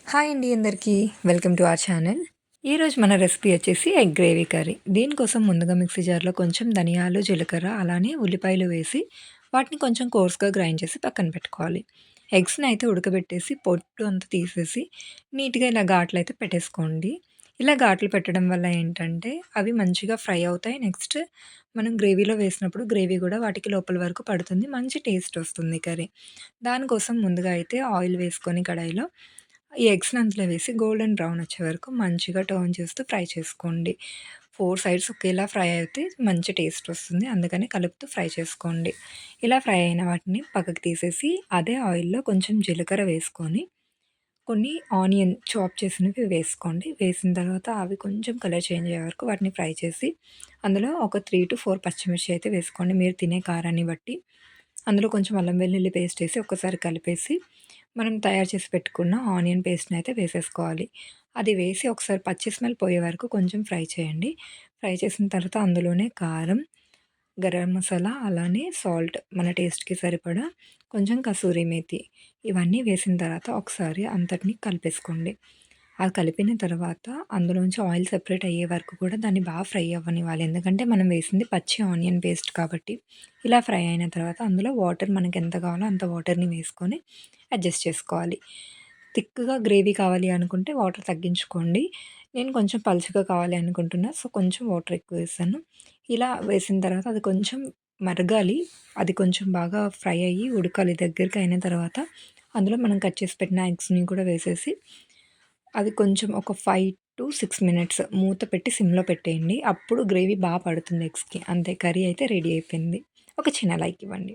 Hi అండి అందరికీ. Welcome to our channel. ఈరోజు మన రెసిపీ వచ్చేసి ఎగ్ గ్రేవీ కర్రీ. దీనికోసం ముందుగా మిక్సీ జార్‌లో కొంచెం ధనియాలు, జీలకర్ర అలానే ఉల్లిపాయలు వేసి వాటిని కొంచెం కోర్స్‌గా గ్రైండ్ చేసి పక్కన పెట్టుకోవాలి. ఎగ్స్‌ని అయితే ఉడకబెట్టేసి పొట్టు అంతా తీసేసి నీట్‌గా ఇలా ఘాట్లయితే పెట్టేసుకోండి. ఇలా ఘాట్లు పెట్టడం వల్ల ఏంటంటే అవి మంచిగా ఫ్రై అవుతాయి. నెక్స్ట్ మనం గ్రేవీలో వేసినప్పుడు గ్రేవీ కూడా వాటికి లోపల వరకు పడుతుంది. మంచి టేస్ట్ వస్తుంది కర్రీ. దానికోసం ముందుగా అయితే ఆయిల్ వేసుకొని కడాయిలో ఈ ఎగ్స్‌ని అందులో వేసి గోల్డెన్ బ్రౌన్ వచ్చే వరకు మంచిగా టర్న్ చేస్తూ ఫ్రై చేసుకోండి. 4 సైడ్స్ ఒకేలా ఫ్రై అయితే మంచి టేస్ట్ వస్తుంది. అందుకని కలుపుతూ ఫ్రై చేసుకోండి. ఇలా ఫ్రై అయిన వాటిని పక్కకు తీసేసి అదే ఆయిల్‌లో కొంచెం జీలకర్ర వేసుకొని కొన్ని ఆనియన్ చాప్ చేసినవి వేసుకోండి. వేసిన తర్వాత అవి కొంచెం కలర్ చేంజ్ అయ్యే వరకు వాటిని ఫ్రై చేసి అందులో ఒక 3-4 పచ్చిమిర్చి అయితే వేసుకోండి. మీరు తినే కారాన్ని బట్టి. అందులో కొంచెం అల్లం వెల్లుల్లి పేస్ట్ ఏసి ఒక్కసారి కలిపేసి మనం తయారు చేసి పెట్టుకున్న ఆనియన్ పేస్ట్‌ని అయితే వేసేసుకోవాలి. అది వేసి ఒకసారి పచ్చి స్మెల్ పోయే వరకు కొంచెం ఫ్రై చేయండి. ఫ్రై చేసిన తర్వాత అందులోనే కారం, గరం మసాలా అలానే సాల్ట్ మన టేస్ట్‌కి సరిపడా, కొంచెం కసూరి మేతి ఇవన్నీ వేసిన తర్వాత ఒకసారి అంతటిని కలిపేసుకోండి. అది కలిపిన తర్వాత అందులోంచి ఆయిల్ సెపరేట్ అయ్యే వరకు కూడా దాన్ని బాగా ఫ్రై అవ్వనివ్వాలి. ఎందుకంటే మనం వేసింది పచ్చి ఆనియన్ పేస్ట్ కాబట్టి. ఇలా ఫ్రై అయిన తర్వాత అందులో వాటర్ మనకి ఎంత కావాలో అంత వాటర్‌ని వేసుకొని అడ్జస్ట్ చేసుకోవాలి. థిక్‌గా గ్రేవీ కావాలి అనుకుంటే వాటర్ తగ్గించుకోండి. నేను కొంచెం పలుచగా కావాలి అనుకుంటున్నా. సో, కొంచెం వాటర్ ఎక్కువ వేసాను. ఇలా వేసిన తర్వాత అది కొంచెం మరగాలి. అది కొంచెం బాగా ఫ్రై అయ్యి ఉడకాలి. దగ్గరికి అయిన తర్వాత అందులో మనం కట్ చేసి పెట్టిన ఎగ్స్‌ని కూడా వేసేసి అది కొంచెం ఒక 5-6 మినిట్స్ మూత పెట్టి సిమ్‌లో పెట్టేయండి. అప్పుడు గ్రేవీ పడుతుంది ఎగ్స్‌కి. అంతే కర్రీ అయితే రెడీ అయిపోయింది. ఒక చిన్న లైక్ ఇవ్వండి.